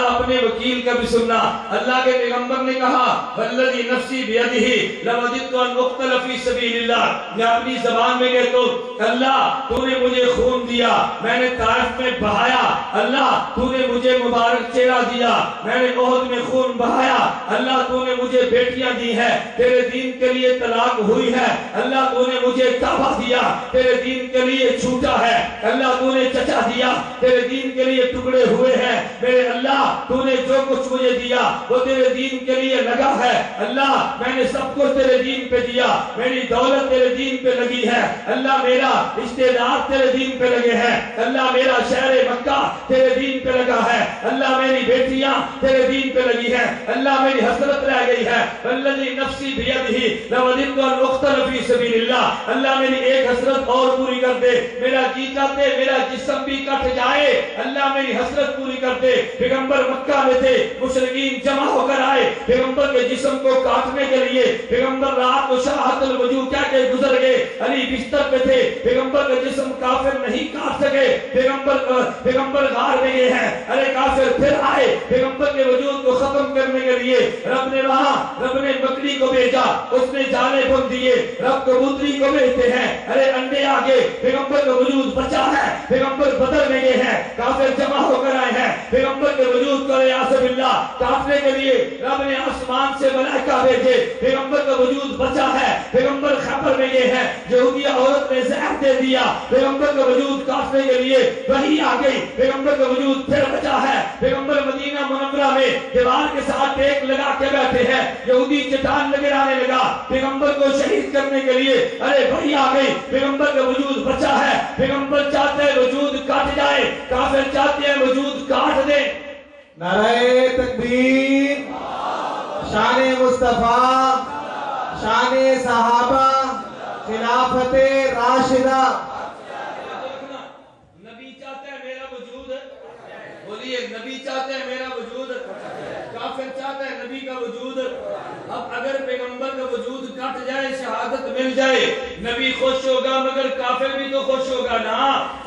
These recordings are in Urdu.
اپنے وکیل کا بھی سننا. اللہ کے پیغمبر نے کہا والذی نفسی بیدہ لوددت ان اقتل فی سبیل اللہ. میں اپنی زبان میں کہتا ہوں اللہ تو نے مجھے خون دیا, میں نے طائف میں بہایا. اللہ تو نے مجھے مبارک چہرہ دیا, میں نے احد میں خون بہایا. اللہ تو نے مجھے بیٹیاں دی ہیں, تیرے دین کے لیے طلاق ہوئی ہے. اللہ تو نے مجھے کعبہ دیا, تیرے دین کے لیے چھوٹا ہے. اللہ تو نے چچا دیا, تیرے دین کے لیے ٹکڑے ہوئے ہیں. میرے اللہ تو نے جو کچھ مجھے دیا وہ تیرے دین کے لیے لگا ہے. اللہ میں نے سب کچھ تیرے دین پہ دیا, میری دولت تیرے دین پہ لگی ہے. اللہ میرا رشتے دار تیرے دین پہ لگے ہیں. اللہ میرا شہر مکہ تیرے دین پہ لگا ہے. اللہ میری بیٹیاں تیرے دین پہ لگی ہیں. اللہ میری حسرت رہ گئی ہے. والذی نفسی بیدہ لوددت ان اقتل فی سبیل اللہ. اللہ میری ایک حسرت اور پوری کر دے. میرا جی چاہتے میرا جسم بھی کٹ جائے, اللہ میری حسرت پوری کر دے. پیغمبر مکہ میں تھے, مشرکین جمع ہو کر آئے پیغمبر کے جسم کو کاٹنے کے لیے. پیغمبر رات کو شاہت الوجوہ کہہ کے گزر گئے. علی بستر پہ تھے, پیغمبر کا جسم کافر نہیں کاٹ سکے. پیغمبر غار میں گئے ہیں. ارے کافر پھر آئے پیغمبر کے وجود کو ختم کرنے کے لیے. رب نے بکری کو بھیجا, اس نے جالے بن دیے. رب کبوتری کو بھیجتے ہیں, ارے انڈے آگے پیغمبر کا وجود بچا ہے. پیغمبر بدر میں گئے ہیں, کافر جمع ہو کر آئے ہیں. پیغمبر کے وجود کو ریاض باللہ کاٹنے کے لیے رب نے آسمان سے ملائکہ بھیجے. پیغمبر کا وجود بچا ہے. پیغمبر خیبر میں گئے ہیں, یہودیہ عورت نے زہر دے دیا. پیغمبر کا وجود کاٹنے کے لیے وحی آ گئی. پیغمبر کا وجود پھر بچا ہے. پیغمبر مدینہ منورہ میں دیوار کے ساتھ ٹیک لگا کے بیٹھے ہیں, یہودی چٹان نگرانے لگا پیغمبر کو شہید کرنے کے لیے. ارے وحی آ گئی, پیغمبر کا وجود بچا ہے. پیغمبر چاہتے ہیں وجود کاٹ جائے, کافر چاہتے ہیں وجود کاٹ دے. نعرہ تکبیر, شان مصطفیٰ, شان صحابہ, خلافت راشدہ. نبی چاہتے ہیں میرا وجود, بولیے نبی چاہتے ہیں میرا وجود, کافر چاہتے ہیں نبی کا وجود. اب اگر پیغمبر کا وجود کٹ جائے, شہادت مل جائے, نبی خوش ہوگا مگر کافر بھی تو خوش ہوگا نا.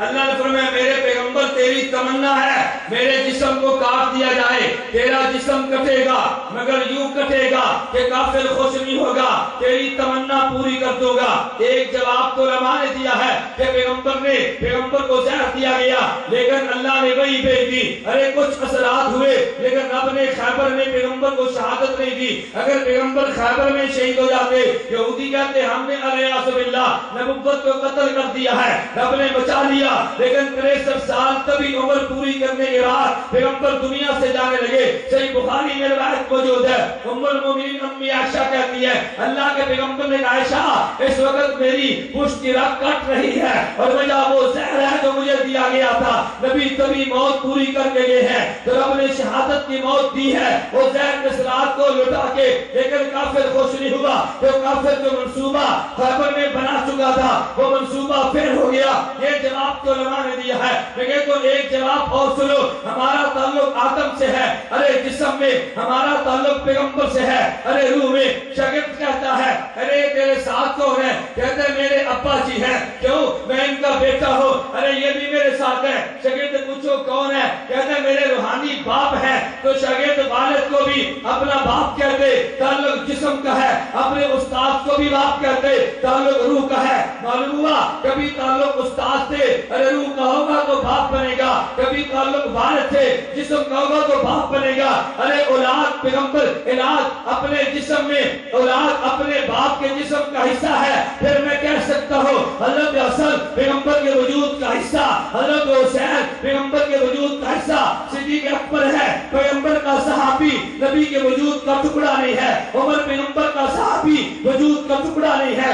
اللہ نے فرمایا میرے پیغمبر تیری تمنا ہے میرے جسم کو کاٹ دیا جائے, تیرا جسم کٹے گا مگر یوں کٹے گا کہ کافر خوش نہیں ہوگا, تیری تمنا پوری کر دوں گا. ایک جواب تو علماء نے دیا ہے کہ پیغمبر کو زہر دیا گیا لیکن اللہ نے وہی بھیج دی. ارے کچھ اثرات ہوئے لیکن رب نے خیبر میں پیغمبر کو شہادت نہیں دی. اگر پیغمبر خیبر میں شہید ہو جاتے, یہودی کہتے ہم نے علیہ باللہ نبوت کو قتل کر دیا ہے, رب نے بچا لیا. لیکن 63 سال تبھی عمر پوری کرنے کے بعد پیغمبر دنیا سے جانے لگے. صحیح بخاری میں روایت موجود ہے, ام المومنین امی عائشہ کہتی ہے اللہ کے پیغمبر نے کہا عائشہ اس وقت میری پشت کی رگ کٹ رہی ہے اور وجہ وہ زہر ہے جو مجھے دیا گیا تھا. نبی تبھی موت پوری کر کے گئے ہیں تو رب نے شہادت کی موت دی ہے. وہ زہر کے سرات کو لٹا کے, لیکن کافر خوش نہیں ہوا. جو کافر جو منصوبہ خیبر میں بنا چکا تھا وہ منصوبہ پھر ہو گیا. یہ جواب تو علماء نے دیا ہے. لیکن تو ایک جواب اور سنو, ہمارا تعلق آدم سے ہے, ارے جسم میں ہمارا تعلق پیغمبر سے ہے. ارے روح میں شاگرد کہتا ہے ارے تیرے ساتھ کون ہے, کہتے ہیں میرے ابا جی ہیں. کیوں, میں ان کا بیٹا ہوں. ارے یہ بھی میرے ساتھ ہے. شاگرد پوچھو کون ہے, کہتے ہیں میرے روحانی باپ ہے. تو شاگرد والد کو بھی اپنا باپ کہتے, تعلق جسم کا ہے. اپنے استاد کو بھی باپ کہتے, تعلق روح کا ہے. معلوم ہوا کبھی تعلق استاد سے ارے روح کا ہوگا تو باپ بنے گا, کبھی تعلق والد سے جسم کا ہوگا تو باپ بنے گا. ارے اولاد پیغمبر اولاد اپنے جسم میں, اولاد اپنے باپ کے جسم کا حصہ ہے. پھر میں کہہ سکتا ہوں حضرت حسن پیغمبر کے وجود کا حصہ, حضرت حسین پیغمبر کے وجود کا حصہ, صدیق اکبر ہے پیغمبر کا صحابی, نبی کے وجود کا ٹکڑا نہیں ہے. عمر پیغمبر کا صحابی, وجود کا ٹکڑا نہیں ہے.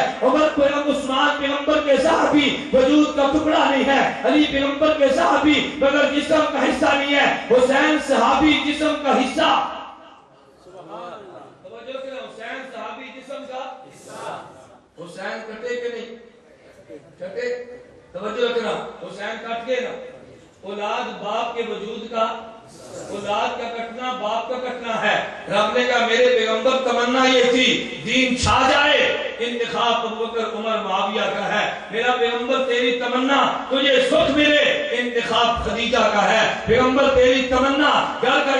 عثمان پیغمبر کے صحابی, وجود کا ٹکڑا نہیں ہے. علی پیغمبر کے صحابی مگر جسم کا حصہ نہیں ہے. حسین صحابی جسم کا حصہ. توجہ کریں, حسین صحابی جسم کا حصہ. حسین کٹے کہ نہیں کٹے, توجہ کرنا, حسین کٹ گئے نا. اولاد باپ کے وجود کا, اولاد کا کٹنا باپ کا کٹنا ہے. رب نے کہا میرے پیغمبر تمنا یہ تھی دین چھا جائے, انتخاب ابوبکر عمر معاویہ کا ہے. میرا پیغمبر تیری تمنا تجھے سکھ ملے, انتخاب خدیجہ کا ہے. پیغمبر تیری تمنا گھر کا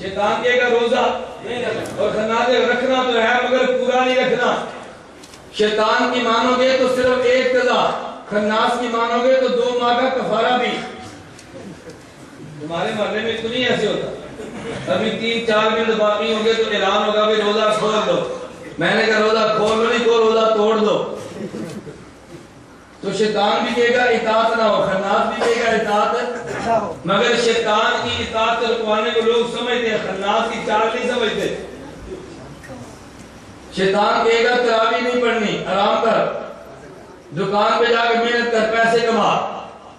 شیطان کہے گا روزہ اور خناس رکھنا تو ہے مگر پورا نہیں رکھنا. شیطان کی مانو گے تو صرف ایک قضا, خناس کی مانو گے تو 2 ماہ کا کفارہ بھی. تمہارے محلے میں تو نہیں ایسے ہوتا, ابھی 3-4 منٹ باقی ہوں گے تو اعلان ہوگا بھی روزہ کھول دو. میں نے کہا روزہ کھول لو نہیں, کو روزہ توڑ دو. تو شیطان بھی کہے گا اطاعت نہ ہو, خناس بھی کہے گا اطاعت, مگر شیطان کی اطاعت رکوانے کو لوگ سمجھتے ہیں, خناس کی چال نہیں سمجھتے. شیطان کہے گا تراویح نہیں پڑھنی, آرام کر, دکان پہ جا کے محنت کر, پیسے کما.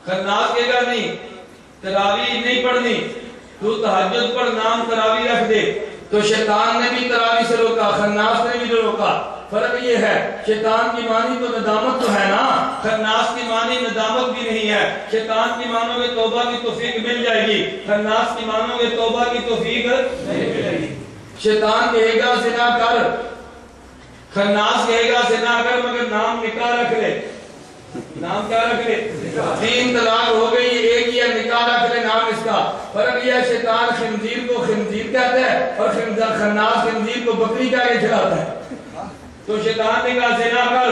خناس کہے گا نہیں تراویح نہیں پڑھنی, تو تہجد پڑھ, نام تراویح رکھ دے. تو شیطان نے بھی تراویح سے روکا, خناس نے بھی روکا. فرق یہ ہے, شیطان کی مانی تو ندامت تو ہے نا, خناس کی مانی ندامت بھی نہیں ہے. شیطان کی مانو گے توبہ کی توفیق مل جائے گی, خناس کی مانو گے توبہ کی توفیق نہیں ملے گی. شیطان کہے گا زنا کر, خناس کہے گا زنا کر مگر نام نکاح رکھ لے. نام کیا رکھ لے؟ 3 طلاق ہو گئی, ایک ہی ہے, نکاح رکھ لے نام اس کا. فرق یہ ہے, شیطان خنزیر کو خنزیر کہتا ہے اور خناس خنزیر کو بکری کہہ کے کھلاتا ہے. تو شیطان نے کہا زنا کر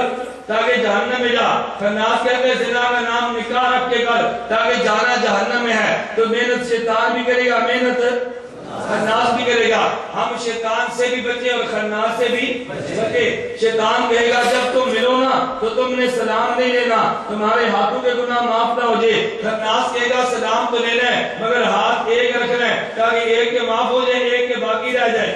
تاکہ جہنم میں جا, خناس کہتے ہیں زنا کا نام نکاح رکھ کے کر تاکہ جانا جہنم میں ہے. تو محنت شیطان بھی کرے گا, محنت خناس بھی کرے گا. ہم شیطان سے بھی بچے اور خناس سے بھی بچے. شیطان کہے گا جب تم ملو نا تو تم نے سلام نہیں لینا, تمہارے ہاتھوں کے گناہ معاف نہ ہو جائے. خناس کہے گا سلام تو لے لیں مگر ہاتھ ایک رکھ لیں تاکہ ایک کے معاف ہو جائے, ایک کے باقی رہ جائے.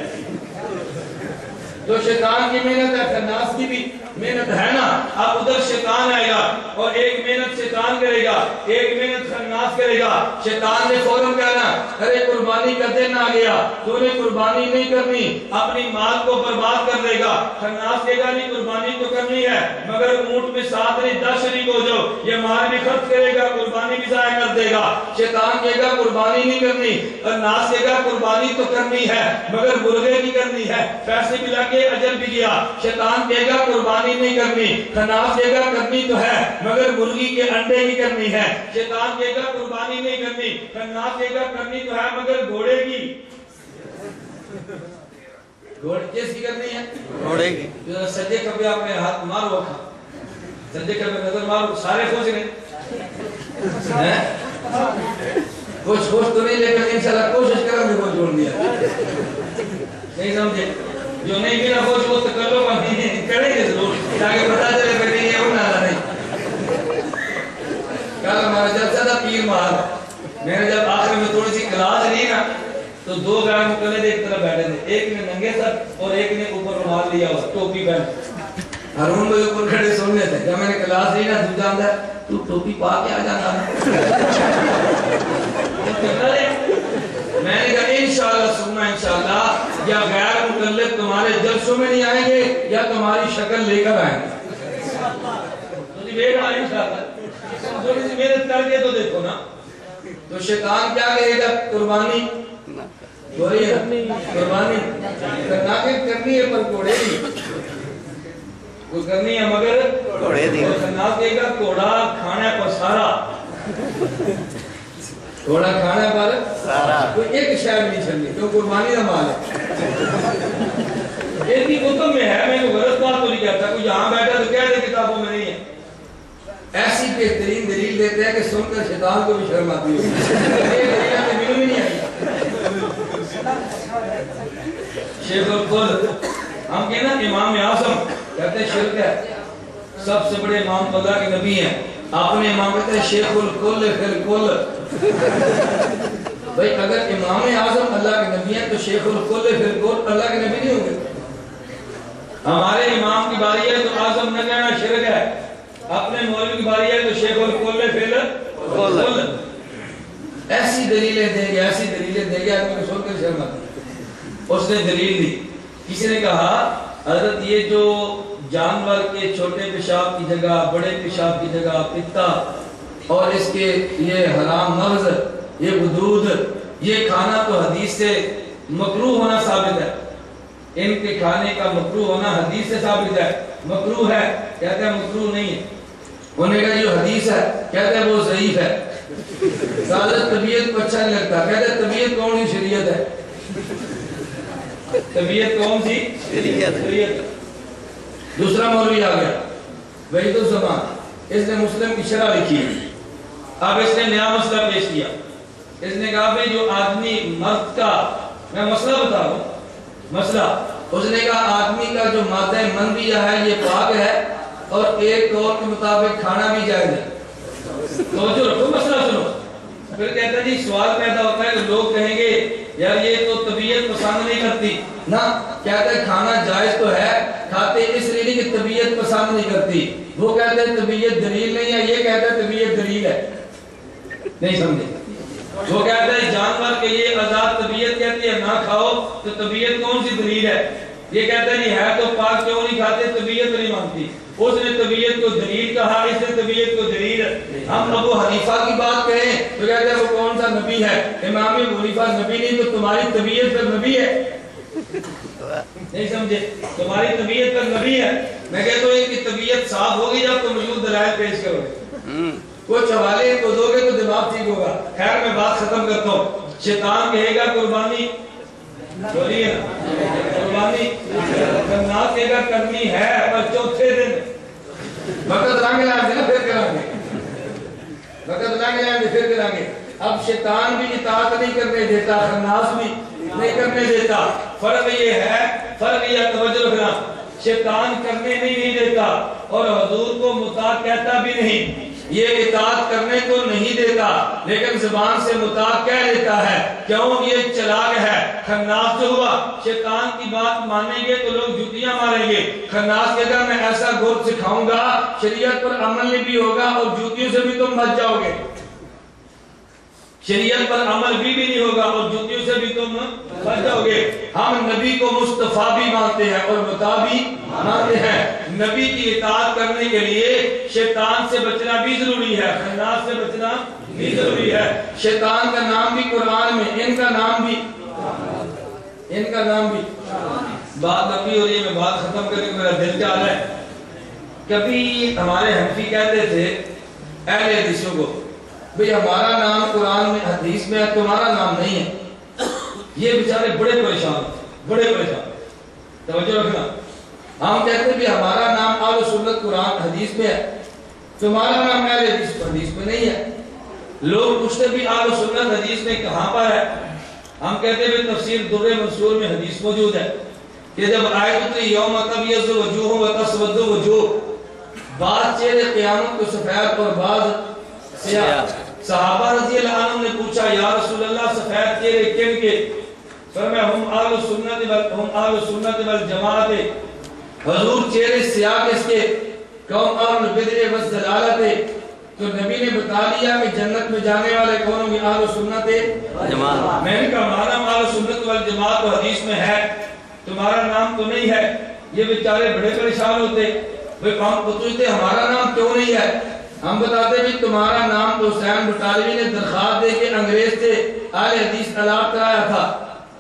تو شیطان کی محنت ہے, خناس کی بھی محنت ہے نا. اب ادھر شیطان آئے گا اور ایک محنت شیطان کرے گا, ایک محنت خناس کرے گا. شیطان نے فوراً کہنا ارے قربانی کا دن آ گیا, تو نے قربانی نہیں کرنی, اپنی مال کو برباد کر دے گا. خناس کہے گا نہیں قربانی تو کرنی ہے مگر اونٹ میں 7 نہیں 10 شریک ہو جاؤ, یہ مال بھی خرچ کرے گا, قربانی بھی ضائع کر دے گا. شیطان کہے گا قربانی نہیں کرنی, خناس کہے گا قربانی تو کرنی ہے مگر مرغے کی کرنی ہے, پیسے بھی لگے اجر بھی گیا. شیطان کہے گا قربانی نہیں کرنی, خناس کہے گا کرنی تو ہے مگر مرغی کے انڈے کی کرنی ہے. شیطان کہے گا قربانی نہیں کرنی, خناس کہے گا کرنی تو ہے مگر گھوڑے کی. گھوڑے کس کی کرنی ہے؟ گھوڑے کی. سجے کبھی آپ نے ہاتھ مارو, سجے کبھی نظر مارو, سارے خوش نہیں, خوش تو نہیں, لیکن انشاءاللہ کوشش کریں گے خوش چھوڑ دیا. نہیں سمجھے, جو نہیں بھی نہ خوش وہ تکلو کا نہیں کریں گے ضرور تاکہ پتا چلے کہ نہیں ہے وہ نالا نہیں. کل ہمارا جلسہ تھا پیر محل, میں نے جب آخر میں تھوڑی سی کلاس لی نا تو 2 غیر مقلد ایک طرف بیٹھے تھے, ایک نے ننگے سر اور ایک نے اوپر رومال لیا ہوا, ٹوپی پہن. ہارون بھائی اوپر کھڑے سننے تھے. جب میں نے کلاس لی نا دوسرا آتا ہے تو ٹوپی پا کے آ جاتا ہے. میں نے کہا انشاءاللہ سننا انشاءاللہ, یا غیر مقلد تمہارے جلسوں میں نہیں آئیں گے یا تمہاری شکل لے کر آئیں گے. تو جی بیٹھا انشاءاللہ تھوڑی سی محنت کر کے تو دیکھو نا. تو شیطان کیا کہے گا قربانی قربانی کرنا کے کرنی ہے پر گھوڑے دی وہ کرنی ہے مگر گھوڑے دی. خناس کہے گا گھوڑا کھانا پر سارا, گھوڑا کھانا پر سارا, کوئی ایک شے بھی نہیں چھلنی کیوں قربانی کا مال ہے. ایک ہی کتب میں ہے, میں کو غلط بات تو نہیں کہتا, کوئی یہاں بیٹھا تو کہہ دے کتابوں میں نہیں ہے. ایسی بہترین دلیل دیتے ہیں کہ سن کر شیطان کو بھی شرم آتی ہے. یہ دلیل ہمیں ملو بھی نہیں آئی. شیخ القل ہم کہنا امام اعظم کہتے ہیں شرک ہے, سب سے بڑے امام خدا کے نبی ہیں, اپنے امام کہتے ہیں شیخ القل فی القل. بھئی اگر امام اعظم اللہ کے نبی ہیں تو شیخ القل فی القل اللہ کے نبی نہیں ہوں گے. ہمارے امام کی باری ہے تو اعظم نہ کہنا شرک ہے, اپنے مولوی کی باری ہے تو شیخ القل فی القل. ایسی دلیلیں دیں گے, ایسی دلیلیں دیں گے, آدمی کو سن کر شرم آتی ہے. اس نے دلیل دی, کسی نے کہا حضرت یہ جو جانور کے چھوٹے پیشاب کی جگہ بڑے پیشاب کی جگہ پتا اور اس کے یہ حرام مغز یہ ودود یہ کھانا تو حدیث سے مکروہ ہونا ثابت ہے, ان کے کھانے کا مکروہ ہونا حدیث سے ثابت ہے. مکروہ ہے کہتے ہیں مکروہ نہیں ہے, انہوں نے کہا جو حدیث ہے کہتے ہیں وہ ضعیف ہے. زیادہ طبیعت کو اچھا نہیں لگتا, کہتے ہیں طبیعت کون سی شریعت ہے, طبیعت کون سی؟ شریعت۔ دوسرا مولوی آ گیا وحید الزمان، اس نے مسلم کی شرح لکھی ہے۔ اب اس نے نیا مسئلہ پیش کیا، اس نے کہا بھئی جو آدمی مرد کا، میں مسئلہ بتا رہا ہوں مسئلہ، اس نے کہا آدمی کا جو مادہ مندیہ ہے یہ پاک ہے اور ایک قول کے مطابق کھانا بھی جائز ہے۔ توجہ رکھو مسئلہ سنو۔ پھر کہتا ہے جی سوال پیدا ہوتا ہے کہ لوگ کہیں گے یار یہ تو طبیعت پسند نہیں کرتی نا، کہتا ہے کھانا جائز تو ہے، کھاتے اس لیے نہیں کہ طبیعت پسند نہیں کرتی، وہ کہتا ہے طبیعت دلیل نہیں ہے، یہ کہتا ہے طبیعت دلیل ہے۔ نہیں سمجھے؟ وہ کہتا ہے جانور کے یہ آزاد طبیعت کہتی ہے نہ کھاؤ تو طبیعت کون سی دلیل ہے؟ یہ کہتا ہے نہیں ہے تو پاک کیوں نہیں کھاتے، طبیعت نہیں مانتی۔ اس نے طبیعت کو دلیل کہا، اس نے طبیعت کو دلیل۔ ہم ابو حنیفہ کی بات کہیں تو کہتے ہیں وہ کون سا نبی ہے؟ امام ابو حنیفہ نبی نہیں تو تمہاری طبیعت پر نبی ہے۔ نہیں سمجھے؟ تمہاری طبیعت پر نبی ہے۔ میں کہتا ہوں ان کی طبیعت صاف ہوگی جب تم موجود دلائل پیش کرو گے، کچھ حوالے کو دو گے تو دماغ ٹھیک ہوگا۔ خیر میں بات ختم کرتا ہوں۔ شیطان کہے گا قربانی بولیے قربانی کرنا کہے گا کرنی ہے پر چوتھے دن وقت لانگے لائیں گے پھر کریں گے، وقت لانگے لائیں گے پھر کریں گے۔ اب شیطان بھی اطاعت نہیں کرنے دیتا، خناس بھی نہیں کرنے دیتا۔ فرق یہ ہے، فرق یہ توجہ رکھنا، شیطان کرنے نہیں دیتا اور حضور کو مطاع کہتا بھی نہیں۔ یہ اطاعت کرنے کو نہیں دیتا لیکن زبان سے مطاع کہہ لیتا ہے، کیوں؟ یہ چلاک ہے۔ خناس جو ہوا شیطان کی بات مانیں گے تو لوگ جوتیاں ماریں گے، خناس کہتا ہے میں ایسا گرد سکھاؤں گا شریعت پر عمل نہیں بھی ہوگا اور جوتیوں سے بھی تم بچ جاؤ گے، شریعت پر عمل بھی نہیں ہوگا اور جوتیوں سے بھی تم بچ جاؤ گے۔ ہم نبی کو مصطفیٰ بھی مانتے ہیں اور مطاع بھی مانتے ہیں۔ نبی کی اطاعت کرنے کے لیے شیطان سے بچنا بھی ضروری ہے، خناس سے بچنا بھی ضروری ہے۔ شیطان کا نام بھی قرآن میں، ان کا نام بھی بات لمبی ہو رہی ہے، میں بات ختم کرنے کو میرا دل چاہ رہا ہے۔ کبھی ہمارے حنفی کہتے تھے اہل حدیثوں کو بھئی ہمارا نام قرآن میں حدیث میں ہے، تمہارا نام نہیں ہے۔ یہ بیچارے بڑے پریشان، بڑے پریشان، توجہ رکھنا۔ ہم کہتے ہیں بھی ہمارا نام اہل سنت قرآن حدیث میں ہے، تمہارا نام اہل حدیث میں نہیں ہے۔ لوگ پوچھتے بھی اہل سنت حدیث میں کہاں پر ہے؟ ہم کہتے ہیں تفسیر در منصور میں حدیث موجود ہے کہ جب آیت اتری یوم تبیض وجوہ و تسود وجوہ، بعض چہرے قیامت کو سفید اور بعض سیاہ۔ صحابہ رضی اللہ عنہ نے پوچھا یا رسول اللہ سفید چہرے کن کے؟ فرمایا ہم اہل سنت والجماعت، حضور چہرے سیاہ کس کے؟ قوم اہل بدع والضلالت۔ تو نبی نے بتا دیا کہ جنت میں جانے والے کون ہوں گے؟ اہل سنت والجماعت۔ میں نے کہا ہمارا اہل سنت والجماعت تو حدیث میں ہے، تمہارا نام تو نہیں ہے۔ یہ بیچارے بڑے پریشان ہوتے، ہم پوچھتے ہمارا نام کیوں نہیں ہے؟ ہم بتاتے بھی تمہارا نام تو حسین بٹالوی نے درخواست دے کے انگریز سے اہل حدیث الاٹ کرایا تھا۔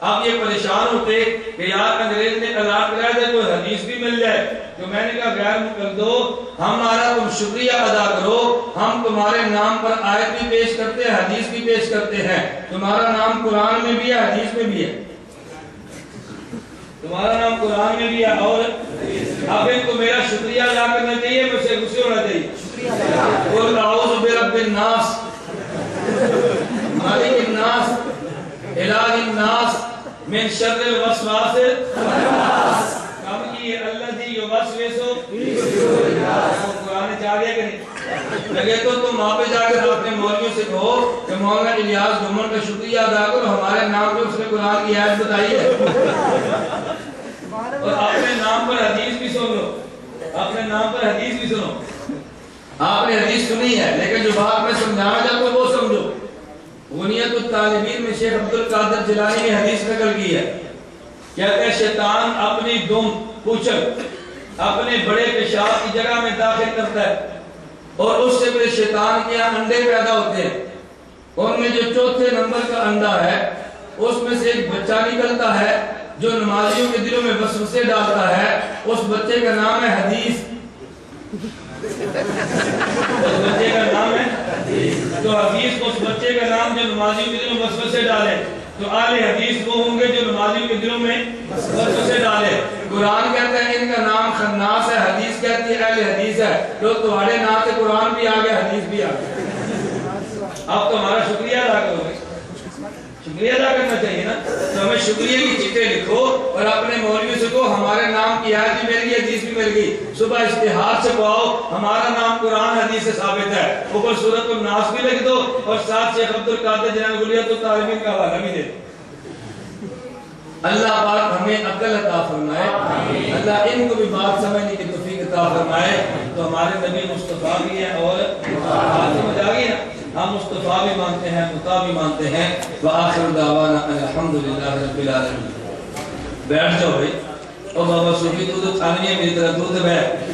اب یہ پریشان ہوتے کہ یار انگریز نے الاٹ کرایا تھا کوئی حدیث بھی مل جائے، تو میں نے کہا غیر مقل دو، ہمارا تم شکریہ ادا کرو، ہم تمہارے نام پر آیت بھی پیش کرتے ہیں، حدیث بھی پیش کرتے ہیں۔ تمہارا نام قرآن میں بھی ہے، حدیث میں بھی ہے، تمہارا نام قرآن میں بھی ہے اور اب ان کو میرا شکریہ ادا کرنا چاہیے، مجھ سے غصے ہونا چاہیے۔ قل اعوذ برب الناس مالک الناس الہ الناس من شر الوسواس الخناس۔ کام کی الذی یوسوس فی صدور الناس۔ قرآن چاہ گیا کہ نہیں؟ لگے تو تم وہاں پہ جا کر اپنے مولویوں سے کہو کہ مولانا الیاس گھمن کا شکریہ ادا کرو، ہمارے نام پہ اس نے قرآن کی آیت بتائی ہے، اور اپنے نام پر حدیث بھی سن لو، اپنے نام پر حدیث بھی سنو۔ آپ نے حدیث سنی ہے لیکن جو بات میں سمجھانا چاہتا ہوں وہ سمجھو۔ غنیت الطالبین میں شیخ عبد القادر جیلانی نے حدیث نقل کی ہے، کہتے ہیں شیطان اپنی دم پوچھل اپنے بڑے پیشاب کی جگہ میں داخل کرتا ہے اور اس سے پھر شیطان کے یہاں انڈے پیدا ہوتے ہیں، ان میں جو چوتھے نمبر کا انڈا ہے اس میں سے ایک بچہ نکلتا ہے جو نمازیوں کے دلوں میں وسوسے ڈالتا ہے، اس بچے کا نام ہے حدیث۔ اس بچے کا نام ہے تو حدیث، اس بچے کا نام جو نمازیوں کے دلوں میں وسوسے ڈالے، تو اہل حدیث وہ ہوں گے جو نمازیوں کے دلوں میں وسوسے ڈالے. قرآن کہتا ہے ان کا نام خناس ہے, حدیث کہتی ہے اہل حدیث ہے. تو تمہارے نام سے قرآن بھی آ گیا, حدیث بھی آ گیا. اب تو ہمارا شکریہ ادا کرو گے, شکریہ ادا کرنا چاہیے نا. تو ہمیں شکریہ کی چٹھیں لکھو اور اپنے مولوی سے کہو ہمارے نام کی آیت بھی مل گئی, حدیث بھی مل گئی. صبح اشتہار سے پڑھاؤ ہمارا نام قرآن حدیث سے ثابت ہے. اوپر سورۃ الناس بھی لکھ دو اور ساتھ شیخ عبد القادر جناب گلیت الطالبین کا حوالہ بھی دے دو. اللہ پاک ہمیں عقل عطا فرمائے, اللہ ان کو بھی بات سمجھنے کی توفیق عطا فرمائے. تو ہمارے نبی مصطفیٰ بھی ہیں اور بات سمجھ آ گئی نا, ہم مصطفیٰ بھی مانتے ہیں, مطاع بھی مانتے ہیں. وآخر دعوانا الحمدللہ رب العالمین. بیٹھ جاؤ بھائی. او بابا صوفی تو تھانوی ہے, میری طرف دور سے بیٹھ.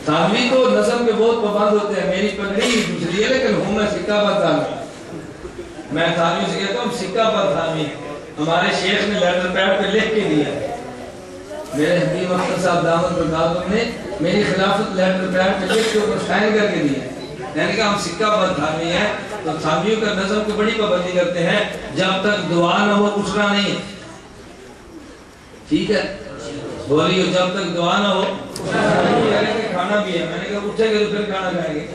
تھانوی تو نظم کے بہت پابند ہوتے ہیں. میری پگڑی دوسری ہے لیکن ہوں میں سکہ پر تھانوی. میں تھانوی سے کہتا ہوں سکہ پر تھانوی. ہمارے شیخ نے لیٹر پیڈ پہ لکھ کے دیا, میرے حکیم اختر صاحب دامت برکاتہم نے میری خلافت لیٹر پیڈ پہ لکھ کے اوپر سائن کر کے دیا. یعنی کہ ہم سکہ پر تھانوی ہیں. تو تھانویوں کا نظم کو بڑی پابندی کرتے ہیں. جب تک دعا نہ ہو اٹھنا نہیں ہے. ٹھیک ہے بولیے, جب تک دعا نہ ہو کھانا بھی ہے. میں نے کہا اٹھے گے تو پھر کھانا کھائیں گے,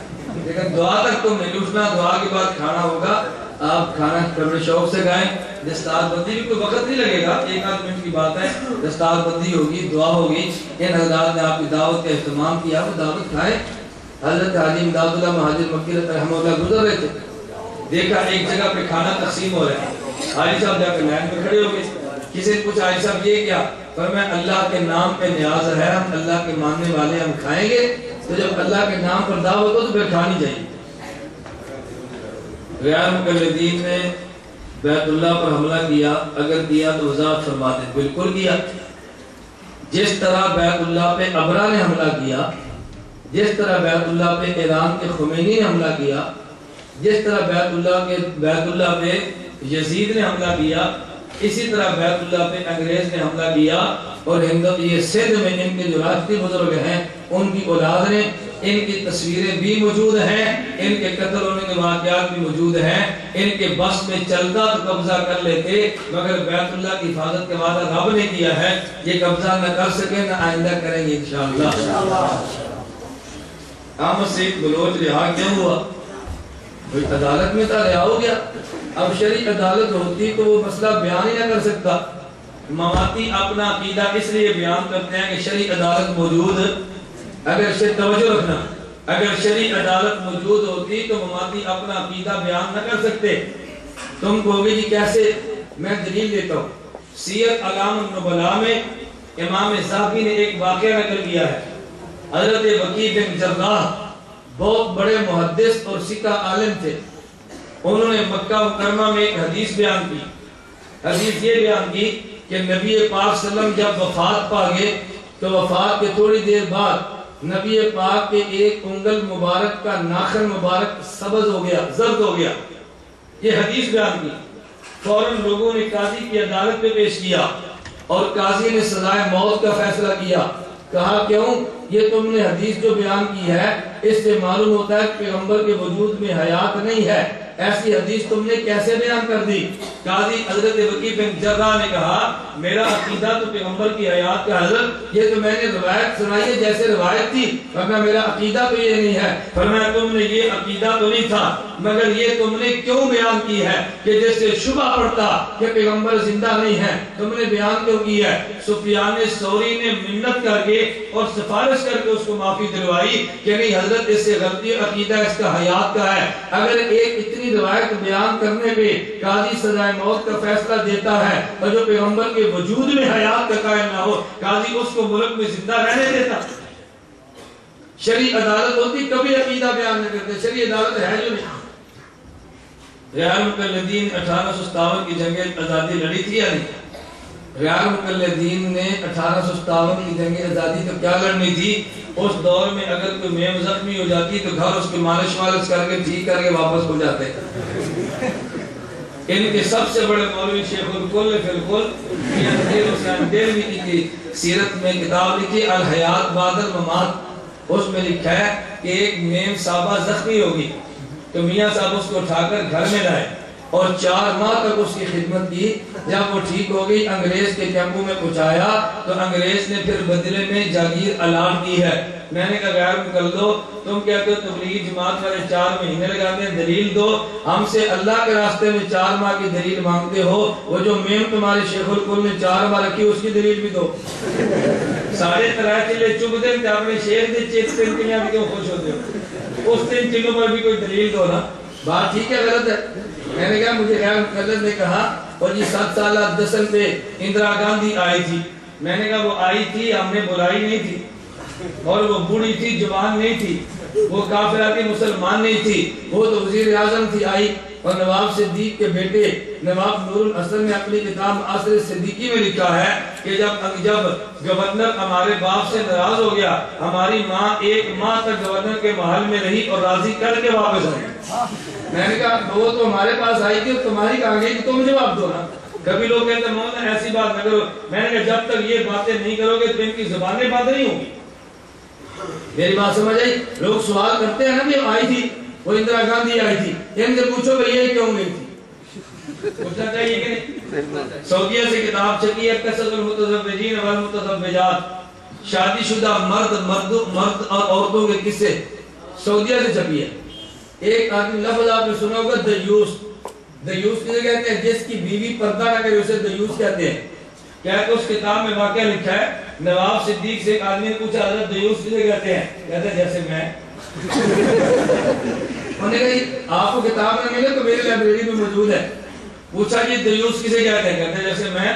لیکن دعا تک تو نہیں اٹھنا. دعا کے بعد کھانا ہوگا. آپ کھانا بڑے شوق سے کھائیں. دستار بندی بھی کوئی وقت نہیں لگے گا, 1-8 منٹ کی بات ہے. دستار بندی ہوگی, دعا ہوگی. ان حضرات نے آپ کی دعوت کا اہتمام کیا, وہ دعوت کھائیں. حضرت حاجی امداد اللہ مہاجر مکی رحمہ اللہ گزر رہے تھے, دیکھا ایک جگہ پہ کھانا تقسیم ہو رہا ہے. حاجی صاحب جا کے لائن پہ کھڑے ہو گئے. کسی نے پوچھا حاجی صاحب یہ کیا؟ فرمایا اللہ کے نام پہ نیاز ہے, ہم اللہ کے ماننے والے, ہم کھائیں گے. تو جب اللہ کے نام پر دعوت ہو تو پھر کھانی چاہیے. غیر مقلدین نے بیت اللہ پر حملہ کیا, اگر کیا تو وضاحت فرما دیں. بالکل کیا. جس طرح بیت اللہ پہ ابرا نے حملہ کیا, جس طرح بیت اللہ پہ ایران کے خمینی نے حملہ کیا, جس طرح بیت اللہ پہ یزید نے حملہ کیا, اسی طرح بیت اللہ پہ انگریز نے حملہ کیا. اور یہ سندھ میں ان کے جو راجتی بزرگ ہیں ان کی اولاد نے, ان کی تصویریں بھی موجود ہیں, ان کے قتل ہونے کے واقعات بھی موجود ہیں. ان کے بس میں چلتا تو قبضہ کر لیتے, مگر بیت اللہ کی حفاظت کے وعدہ رب نے کیا ہے, یہ قبضہ نہ کر سکے نہ آئندہ کریں گے انشاءاللہ. احمد سید بلوچ رہا کیوں ہوا؟ کوئی عدالت میں تھا, رہا ہو گیا. اب شرعی عدالت ہوتی تو وہ مسئلہ بیان ہی نہ کر سکتا. مواتی اپنا عقیدہ اس لیے بیان کرتے ہیں کہ شرعی عدالت موجود, اگر توجہ رکھنا, اگر شرعی عدالت موجود ہوتی تو مواتی اپنا عقیدہ بیان نہ کر سکتے. تم کہو گے جی کیسے؟ میں دلیل دیتا ہوں. سیر اعلام النبلاء میں امام ذہبی نے ایک واقعہ نقل کیا ہے. حضرت وکیع بن جراح بہت بڑے محدث اور سکہ عالم تھے. انہوں نے مکہ مکرمہ میں ایک حدیث بیان کی. حدیث یہ بیان کی کہ نبی پاک صلی اللہ علیہ وسلم جب وفات پا گئے تو وفات کے تھوڑی دیر بعد نبی پاک کے ایک انگل مبارک کا ناخن مبارک سبز ہو گیا, زرد ہو گیا. یہ حدیث بیان کی. فوراً لوگوں نے قاضی کی عدالت میں پیش کیا اور قاضی نے سزائے موت کا فیصلہ کیا. کہا کیوں؟ یہ تم نے حدیث جو بیان کی ہے اس سے معلوم ہوتا ہے کہ پیغمبر کے وجود میں حیات نہیں ہے, ایسی حدیث تم نے کیسے بیان کر دی؟ قاضی حضرت وکیع بن جراح نے کہا میرا عقیدہ تو پیغمبر کی حیات کا حضرت, یہ تو میں نے روایت سنائی ہے جیسے روایت تھی, ورنہ میرا عقیدہ تو یہ نہیں ہے. فرمایا تم نے یہ عقیدہ تو نہیں تھا, مگر یہ تم نے کیوں بیان کی ہے کہ جس سے شبہ پڑتا کہ پیغمبر زندہ نہیں ہے, تم نے بیان کیوں کی ہے؟ سفیان ثوری نے منت کر کے اور سفارش کر کے اس کو معافی دلوائی کہ نہیں حضرت اس سے غلطی, عقیدہ اس کا حیات کا ہے. اگر ایک اتنی روایت بیان کرنے پہ قاضی سزائے موت کا فیصلہ دیتا ہے اور جو پیغمبر کے وجود میں حیات کا قائل نہ ہو, قاضی اس کو ملک میں زندہ رہنے دیتا؟ شرعی عدالت ہوتی کبھی عقیدہ بیان نہ کرتے. شرعی عدالت ہے جو نہیں. غیر مقلدین 1857 کی جنگ آزادی لڑی تھی یا نہیں؟ غیر مقلدین نے 1857 کی جنگ آزادی تو کیا لڑنی تھی؟ اس دور میں اگر کوئی میم زخمی ہو جاتی تو گھر اس کی مالش والش کر کے ٹھیک کر کے واپس ہو جاتے. ان کے سب سے بڑے مولوی شیخ الکل فی الکل دہلوی کی سیرت میں کتاب لکھی الحیات بعد الممات. اس میں لکھا ہے کہ ایک میم صاحبہ زخمی ہوگی تو میاں صاحب اس کو اٹھا کر گھر میں لائے اور 4 ماہ تک اس کی خدمت کی. جب وہ ٹھیک ہو گئی انگریز کے کیمپوں میں پہنچایا تو انگریز نے پھر بدلے میں جاگیر الاٹ کی ہے. میں نے کہا غیر کر دو, تم کہتے ہو تبلیغی جماعت والے 4 مہینے لگاتے ہیں, دلیل دو. ہم سے اللہ کے راستے میں 4 ماہ کی دلیل مانگتے ہو, وہ جو میم تمہارے شیخ القل نے 4 ماہ رکھی اس کی دلیل بھی دو. 3.5 چلے چپ دیں کہ اپنے شیخ دے چیت سے انکلیاں بھی کیوں خوش ہوتے ہو, اس 3 چلوں پر بھی کوئی دلیل دو نا. بات ٹھیک ہے غلط ہے؟ میں نے کہا مجھے غیر مقلد نے کہا اور جی 7 سالہ دسل پہ اندرا گاندھی آئی تھی. میں نے کہا وہ آئی تھی, ہم نے بلائی نہیں تھی, اور وہ بوڑھی تھی, جوان نہیں تھی, وہ کافرہ تھی, مسلمان نہیں تھی, وہ تو وزیر اعظم تھی آئی. اور نواب صدیق کے بیٹے نواب نور الحسن نے اپنی کتاب معاصر صدیقی میں لکھا ہے کہ جب گورنر ہمارے باپ سے ناراض ہو گیا, ہماری ماں 1 ماہ تک گورنر کے محل میں رہی اور راضی کر کے واپس آئی. میں نے کہا وہ تو ہمارے پاس آئی تھی اور تمہاری کہاں گئی کہ تم جواب دو نا. کبھی لوگ کہتے ہیں مولانا ایسی بات نہ کرو. میں نے کہا جب تک یہ باتیں نہیں کرو گے تو ان کی زبانیں بات نہیں ہوں گی. میری بات سمجھ آئی؟ لوگ سوال کرتے ہیں نا بھی آئی تھی, وہ اندرا گاندھی آئی تھی, ان سے پوچھو کہ یہ کیوں نہیں تھی, پوچھنا چاہیے کہ نہیں. سعودیہ سے کتاب چھپی ہے قصص المتزوجین والمتزوجات, شادی شدہ مرد اور عورتوں کے قصے, سعودیہ سے چھپی ہے. ایک آدمی لفظ آپ نے سنا ہوگا دیوس. دیوس کسے کہتے ہیں؟ جس کی بیوی پردہ نہ کرے اسے دیوس کہتے ہیں. کیا کہ اس کتاب میں واقعہ لکھا ہے, نواب صدیق سے ایک آدمی نے پوچھا حضرت دیوس کسے کہتے ہیں؟ کہتے ہیں جیسے میں. انہوں نے کہا آپ کو کتاب نہ ملے تو میری لائبریری میں موجود ہے. پوچھا جی دیوس کسے کہتے ہیں؟ کہتے ہیں جیسے میں.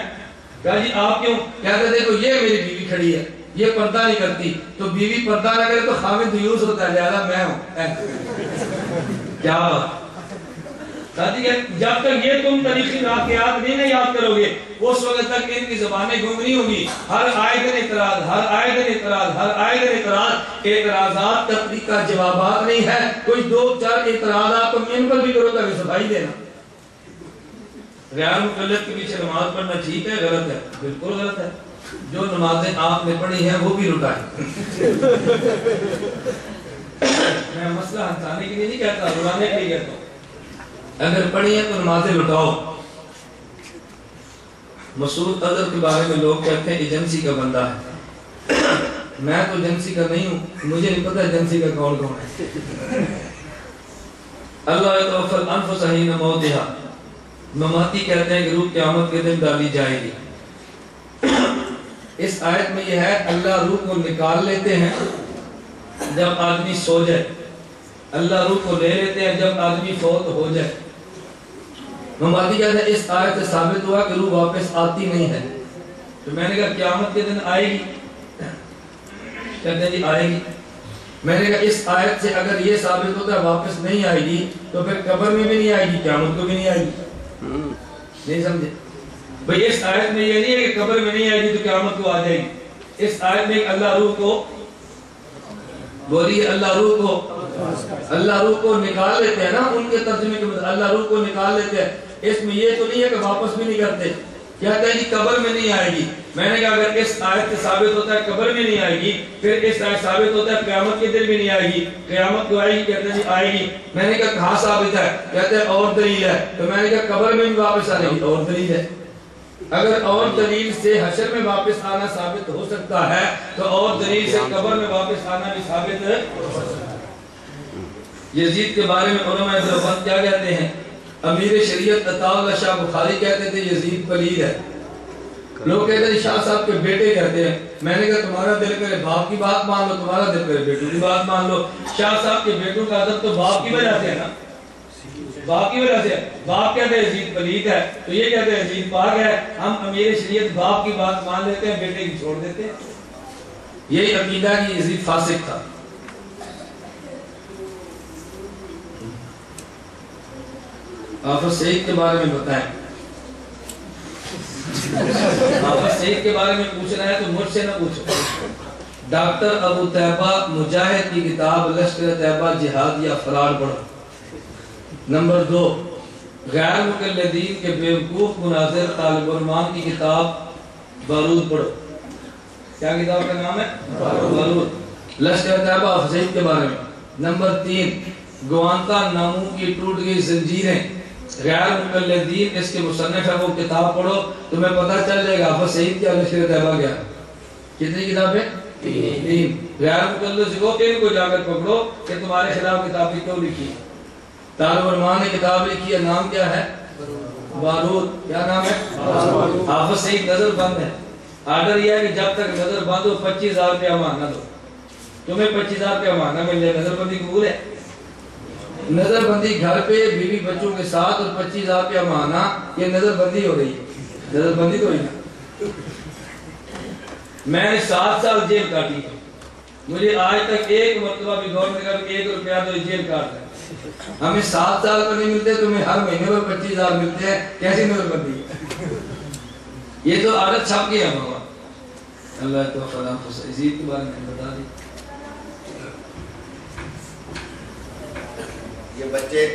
کہا جی آپ کیوں؟ کہتے دیکھو یہ میری بیوی کھڑی ہے, یہ پردہ نہیں کرتی, تو بیوی پردہ نہ کرے تو خاوند دیوس ہوتا ہے, لہذا میں ہوں. کیا بات. جب تک یہ تم تاریخی واقعات نہیں یاد کرو گے اس وقت تک ان کی زبانیں گم نہیں ہوگی. ہر آئے دن اعتراض, ہر آئے دن اعتراض, ہر آئے دن اعتراض. اعتراضات تقریب کا جوابات نہیں ہے. کوئی 2-4 اعتراضات تم ان پر بھی کرو گا کہ صفائی دینا. غیر مقلد کے پیچھے نماز پڑھنا ٹھیک ہے غلط ہے؟ بالکل غلط ہے. جو نمازیں آپ نے پڑھی ہیں وہ بھی لٹائیں. میں مسئلہ ہنسانے کے لیے نہیں کہتا, رلانے کے لیے کہتا ہوں. اگر پڑھی ہے تو نمازیں لٹاؤ. مسعود اظہر کے بارے میں لوگ کہتے ہیں ایجنسی کا بندہ ہے. میں تو ایجنسی کا نہیں ہوں, مجھے نہیں پتہ ایجنسی کا کون کون ہے. اللہ یتوفی الانفس حین موتہا, مماتی کہتے ہیں کہ روح قیامت کے دن ڈالی جائے گی. اس آیت میں یہ ہے اللہ روح کو نکال لیتے ہیں جب آدمی سو جائے, اللہ روح کو لے لیتے ہیں جب آدمی فوت ہو جائے. مماتی کہتے ہیں اس آیت سے ثابت ہوا کہ روح واپس آتی نہیں ہے. تو میں نے کہا قیامت کے دن آئے گی؟ کہتے ہیں جی آئے گی. میں نے کہا اس آیت سے اگر یہ ثابت ہوتا ہے واپس نہیں آئے گی تو پھر قبر میں بھی نہیں آئے گی, قیامت کو بھی نہیں آئے گی. نہیں سمجھے بھئی؟ اس آیت میں یہ نہیں ہے کہ قبر میں نہیں آئے گی تو قیامت کو آ جائے گی. اس آیت میں اللہ روح کو بولیے, اللہ روح کو نکال لیتے ہیں نا. ان کے ترجمے کے مطابق اللہ روح کو نکال لیتے ہیں. اس میں یہ تو نہیں ہے کہ واپس بھی نہیں کرتے. کہتے ہیں جی قبر میں نہیں آئے گی. میں نے کہا اگر اس آیت سے ثابت ہوتا ہے قبر میں نہیں آئے گی, پھر اس آیت ثابت ہوتا ہے قیامت کے دن بھی نہیں آئے گی. قیامت کو آئے گی؟ کہتے ہیں جی آئے گی. میں نے کہا کہاں ثابت ہے؟ کہتے ہیں اور دلیل ہے. تو میں نے کہا قبر میں بھی واپس آنے کی اور دلیل ہے. اگر اور دلیل سے حشر میں واپس آنا ثابت ہو سکتا ہے تو اور دلیل سے قبر میں واپس آنا بھی ثابت ہے. یزید کے بارے میں علماء دیوبند کیا کہتے ہیں؟ امیر شریعت عطا اللہ شاہ بخاری کہتے تھے یزید پلید ہے. لوگ کہتے ہیں شاہ صاحب کے بیٹے کہتے ہیں. میں نے کہا تمہارا دل کرے باپ کی بات مان لو, تمہارا دل کرے بیٹوں کی بات مان لو. شاہ صاحب کے بیٹوں کا ادب تو باپ کی وجہ سے ہے نا, باپ کی وجہ سے. باپ کہتے ہیں یزید پلید ہے تو یہ کہتے ہیں یزید پاک ہے. ہم امیر شریعت باپ کی بات مان لیتے ہیں, بیٹے کی چھوڑ دیتے ہیں. یہی عقیدہ کہ یزید فاسق تھا. حافظ سعید کے بارے میں بتائیں. حافظ سعید کے بارے میں پوچھنا ہے تو مجھ سے نہ پوچھو. ڈاکٹر ابو طیبہ مجاہد کی کتاب لشکر طیبہ جہاد یا فرار پڑھو. نمبر 2, غیر مقلدین کے بیوقوف مناظر طالب علمان کی کتاب بارود پڑھو. کیا کتاب کا نام ہے؟ بارود. لشکر طیبہ حافظ سعید کے بارے میں. نمبر 3, گوانتا نامو کی ٹوٹ گئی زنجیریں غیر مقلدین اس کے مصنف ہے وہ کتاب پڑھو تمہیں پتہ چل جائے گا حافظ سعید کی الشر طیبہ کیا کتنی کتابیں 3 غیر مقلد کو ان کو جا کر پکڑو کہ تمہارے خلاف کتابیں کیوں لکھی طالب الرحمان نے کتاب لکھی ہے نام کیا ہے بارود کیا نام ہے حافظ سعید نظر بند ہے آرڈر یہ ہے کہ جب تک نظر بند ہو 25,000 روپیہ ماننا دو تمہیں 25,000 روپیہ ماننا مل جائے نظر بندی قبول ہے نظر بندی گھر پہ بیوی بچوں کے ساتھ اور 25,000 روپیہ مانا یہ نظر بندی ہو رہی ہے نظر بندی تو ہوئی نا میں نے 7 سال جیل کاٹی ہے مجھے آج تک ایک مرتبہ بھی گورنمنٹ کا 1 روپیہ تو جیل کاٹ ہے ہمیں 7 سال پر نہیں ملتے تمہیں ہر مہینے پر 25,000 ملتے ہیں کیسی نظر بندی ہے یہ تو عادت چھپ گئی ہے ہمارا اللہ تو خدا عزیز کے بارے میں بتا دی یہ بچے